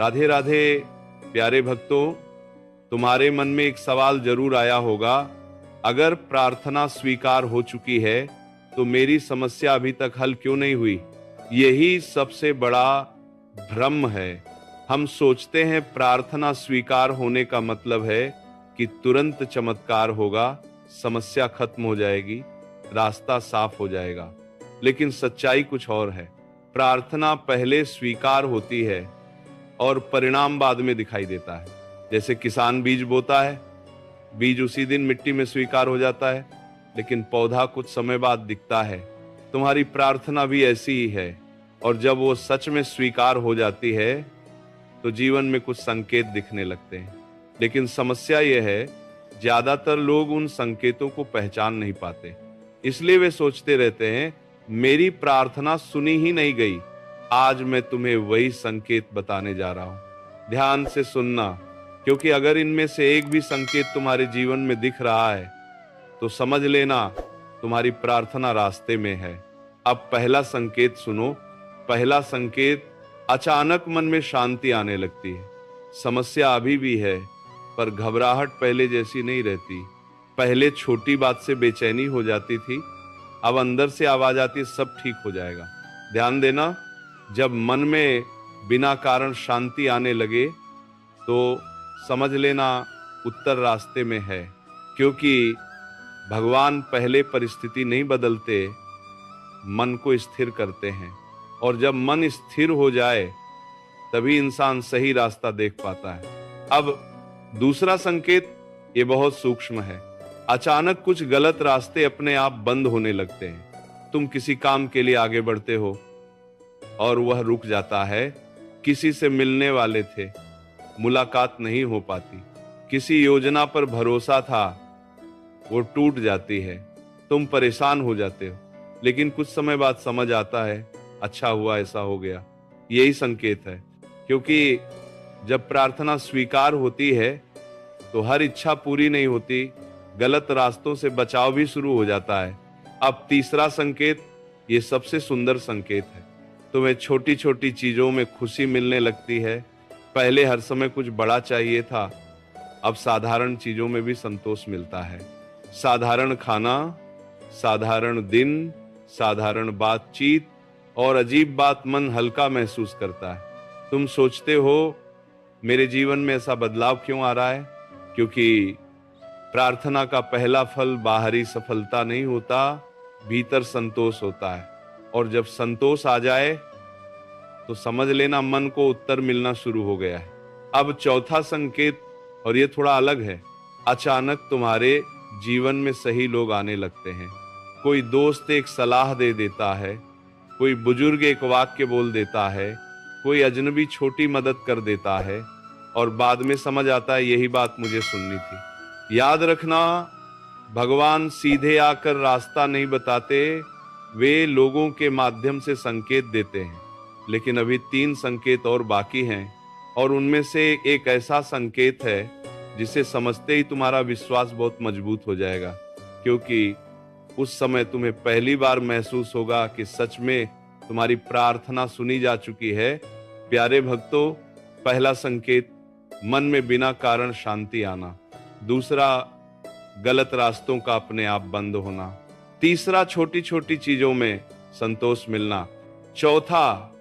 राधे राधे प्यारे भक्तों, तुम्हारे मन में एक सवाल जरूर आया होगा, अगर प्रार्थना स्वीकार हो चुकी है तो मेरी समस्या अभी तक हल क्यों नहीं हुई। यही सबसे बड़ा भ्रम है। हम सोचते हैं प्रार्थना स्वीकार होने का मतलब है कि तुरंत चमत्कार होगा, समस्या खत्म हो जाएगी, रास्ता साफ हो जाएगा। लेकिन सच्चाई कुछ और है। प्रार्थना पहले स्वीकार होती है और परिणाम बाद में दिखाई देता है। जैसे किसान बीज बोता है, बीज उसी दिन मिट्टी में स्वीकार हो जाता है, लेकिन पौधा कुछ समय बाद दिखता है। तुम्हारी प्रार्थना भी ऐसी ही है, और जब वो सच में स्वीकार हो जाती है तो जीवन में कुछ संकेत दिखने लगते हैं। लेकिन समस्या यह है, ज्यादातर लोग उन संकेतों को पहचान नहीं पाते, इसलिए वे सोचते रहते हैं मेरी प्रार्थना सुनी ही नहीं गई। आज मैं तुम्हें वही संकेत बताने जा रहा हूं, ध्यान से सुनना, क्योंकि अगर इनमें से एक भी संकेत तुम्हारे जीवन में दिख रहा है तो समझ लेना तुम्हारी प्रार्थना रास्ते में है। अब पहला संकेत सुनो। पहला संकेत, अचानक मन में शांति आने लगती है। समस्या अभी भी है, पर घबराहट पहले जैसी नहीं रहती। पहले छोटी बात से बेचैनी हो जाती थी, अब अंदर से आवाज आती है सब ठीक हो जाएगा। ध्यान देना, जब मन में बिना कारण शांति आने लगे तो समझ लेना उत्तर रास्ते में है, क्योंकि भगवान पहले परिस्थिति नहीं बदलते, मन को स्थिर करते हैं, और जब मन स्थिर हो जाए तभी इंसान सही रास्ता देख पाता है। अब दूसरा संकेत, ये बहुत सूक्ष्म है। अचानक कुछ गलत रास्ते अपने आप बंद होने लगते हैं। तुम किसी काम के लिए आगे बढ़ते हो और वह रुक जाता है। किसी से मिलने वाले थे, मुलाकात नहीं हो पाती। किसी योजना पर भरोसा था, वो टूट जाती है। तुम परेशान हो जाते हो, लेकिन कुछ समय बाद समझ आता है अच्छा हुआ ऐसा हो गया। यही संकेत है, क्योंकि जब प्रार्थना स्वीकार होती है तो हर इच्छा पूरी नहीं होती, गलत रास्तों से बचाव भी शुरू हो जाता है। अब तीसरा संकेत, ये सबसे सुंदर संकेत है। तुम्हें छोटी छोटी चीजों में खुशी मिलने लगती है। पहले हर समय कुछ बड़ा चाहिए था, अब साधारण चीजों में भी संतोष मिलता है। साधारण खाना, साधारण दिन, साधारण बातचीत, और अजीब बात मन हल्का महसूस करता है। तुम सोचते हो मेरे जीवन में ऐसा बदलाव क्यों आ रहा है, क्योंकि प्रार्थना का पहला फल बाहरी सफलता नहीं होता, भीतर संतोष होता है। और जब संतोष आ जाए तो समझ लेना मन को उत्तर मिलना शुरू हो गया है। अब चौथा संकेत, और ये थोड़ा अलग है। अचानक तुम्हारे जीवन में सही लोग आने लगते हैं। कोई दोस्त एक सलाह दे देता है, कोई बुजुर्ग एक वाक्य बोल देता है, कोई अजनबी छोटी मदद कर देता है, और बाद में समझ आता है यही बात मुझे सुननी थी। याद रखना, भगवान सीधे आकर रास्ता नहीं बताते, वे लोगों के माध्यम से संकेत देते हैं। लेकिन अभी 3 संकेत और बाकी हैं, और उनमें से एक ऐसा संकेत है जिसे समझते ही तुम्हारा विश्वास बहुत मजबूत हो जाएगा, क्योंकि उस समय तुम्हें पहली बार महसूस होगा कि सच में तुम्हारी प्रार्थना सुनी जा चुकी है। प्यारे भक्तों, पहला संकेत, मन में बिना कारण शांति आना। दूसरा, गलत रास्तों का अपने आप बंद होना। तीसरा, छोटी छोटी चीजों में संतोष मिलना। चौथा,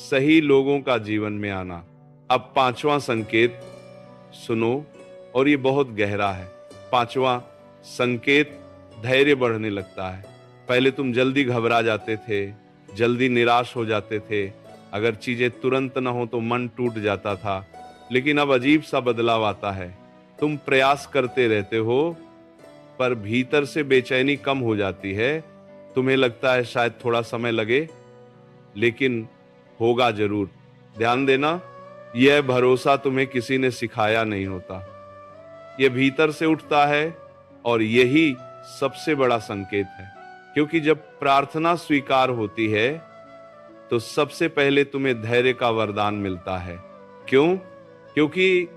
सही लोगों का जीवन में आना। अब 5वां संकेत सुनो, और ये बहुत गहरा है। 5वां संकेत, धैर्य बढ़ने लगता है। पहले तुम जल्दी घबरा जाते थे, जल्दी निराश हो जाते थे, अगर चीजें तुरंत न हो तो मन टूट जाता था। लेकिन अब अजीब सा बदलाव आता है। तुम प्रयास करते रहते हो, पर भीतर से बेचैनी कम हो जाती है। तुम्हें लगता है शायद थोड़ा समय लगे, लेकिन होगा जरूर। ध्यान देना, यह भरोसा तुम्हें किसी ने सिखाया नहीं होता, यह भीतर से उठता है, और यही सबसे बड़ा संकेत है। क्योंकि जब प्रार्थना स्वीकार होती है तो सबसे पहले तुम्हें धैर्य का वरदान मिलता है। क्यों? क्योंकि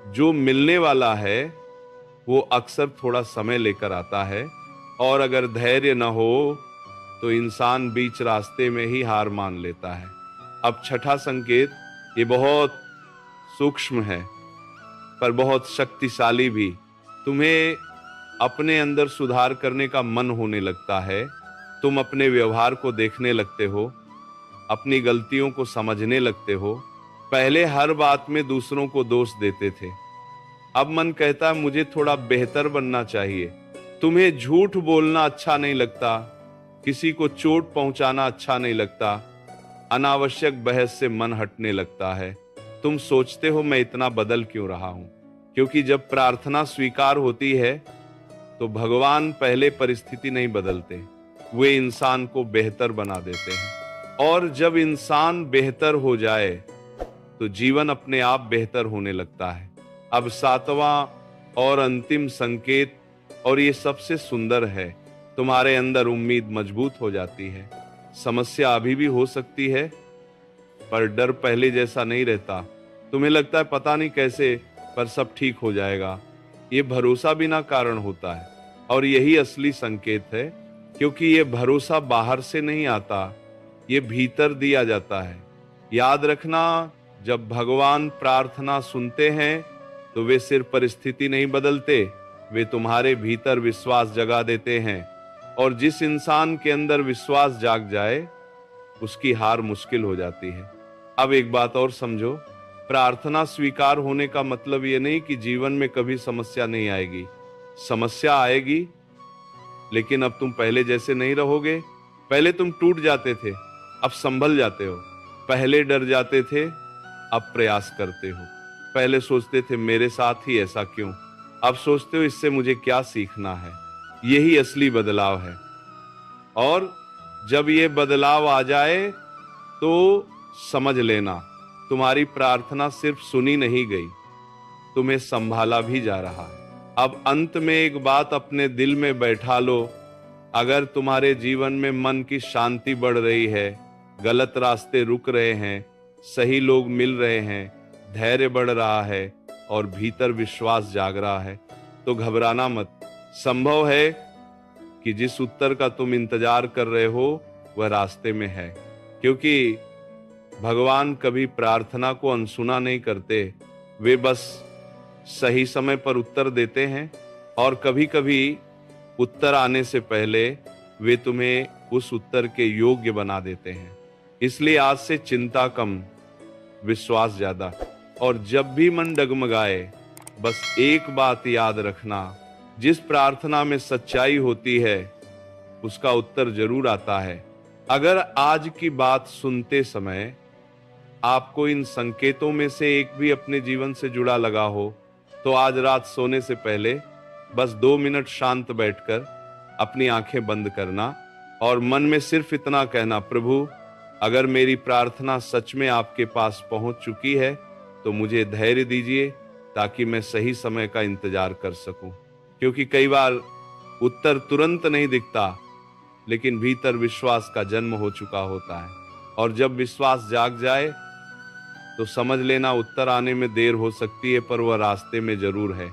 जो मिलने वाला है वो अक्सर थोड़ा समय लेकर आता है, और अगर धैर्य न हो तो इंसान बीच रास्ते में ही हार मान लेता है। अब छठा संकेत, ये बहुत सूक्ष्म है पर बहुत शक्तिशाली भी। तुम्हें अपने अंदर सुधार करने का मन होने लगता है। तुम अपने व्यवहार को देखने लगते हो, अपनी गलतियों को समझने लगते हो। पहले हर बात में दूसरों को दोष देते थे, अब मन कहता है मुझे थोड़ा बेहतर बनना चाहिए। तुम्हें झूठ बोलना अच्छा नहीं लगता, किसी को चोट पहुंचाना अच्छा नहीं लगता, अनावश्यक बहस से मन हटने लगता है। तुम सोचते हो मैं इतना बदल क्यों रहा हूं? क्योंकि जब प्रार्थना स्वीकार होती है तो भगवान पहले परिस्थिति नहीं बदलते, वे इंसान को बेहतर बना देते हैं। और जब इंसान बेहतर हो जाए तो जीवन अपने आप बेहतर होने लगता है। अब सातवां और अंतिम संकेत, और ये सबसे सुंदर है, तुम्हारे अंदर उम्मीद मजबूत हो जाती है। समस्या अभी भी हो सकती है पर डर पहले जैसा नहीं रहता। तुम्हें लगता है पता नहीं कैसे पर सब ठीक हो जाएगा। ये भरोसा बिना कारण होता है और यही असली संकेत है, क्योंकि ये भरोसा बाहर से नहीं आता, ये भीतर दिया जाता है। याद रखना, जब भगवान प्रार्थना सुनते हैं तो वे सिर्फ परिस्थिति नहीं बदलते, वे तुम्हारे भीतर विश्वास जगा देते हैं। और जिस इंसान के अंदर विश्वास जाग जाए उसकी हार मुश्किल हो जाती है। अब एक बात और समझो, प्रार्थना स्वीकार होने का मतलब ये नहीं कि जीवन में कभी समस्या नहीं आएगी। समस्या आएगी, लेकिन अब तुम पहले जैसे नहीं रहोगे। पहले तुम टूट जाते थे, अब संभल जाते हो। पहले डर जाते थे, अब प्रयास करते हो। पहले सोचते थे मेरे साथ ही ऐसा क्यों, अब सोचते हो इससे मुझे क्या सीखना है। यही असली बदलाव है। और जब ये बदलाव आ जाए तो समझ लेना, तुम्हारी प्रार्थना सिर्फ सुनी नहीं गई, तुम्हें संभाला भी जा रहा है। अब अंत में एक बात अपने दिल में बैठा लो, अगर तुम्हारे जीवन में मन की शांति बढ़ रही है, गलत रास्ते रुक रहे हैं, सही लोग मिल रहे हैं, धैर्य बढ़ रहा है और भीतर विश्वास जाग रहा है, तो घबराना मत। संभव है कि जिस उत्तर का तुम इंतजार कर रहे हो वह रास्ते में है, क्योंकि भगवान कभी प्रार्थना को अनसुना नहीं करते, वे बस सही समय पर उत्तर देते हैं। और कभी कभी उत्तर आने से पहले वे तुम्हें उस उत्तर के योग्य बना देते हैं। इसलिए आज से चिंता कम, विश्वास ज्यादा। और जब भी मन डगमगाए बस एक बात याद रखना, जिस प्रार्थना में सच्चाई होती है उसका उत्तर जरूर आता है। अगर आज की बात सुनते समय आपको इन संकेतों में से एक भी अपने जीवन से जुड़ा लगा हो तो आज रात सोने से पहले बस 2 मिनट शांत बैठकर अपनी आंखें बंद करना और मन में सिर्फ इतना कहना, प्रभु अगर मेरी प्रार्थना सच में आपके पास पहुंच चुकी है तो मुझे धैर्य दीजिए ताकि मैं सही समय का इंतजार कर सकूं। क्योंकि कई बार उत्तर तुरंत नहीं दिखता, लेकिन भीतर विश्वास का जन्म हो चुका होता है। और जब विश्वास जाग जाए तो समझ लेना उत्तर आने में देर हो सकती है पर वह रास्ते में जरूर है।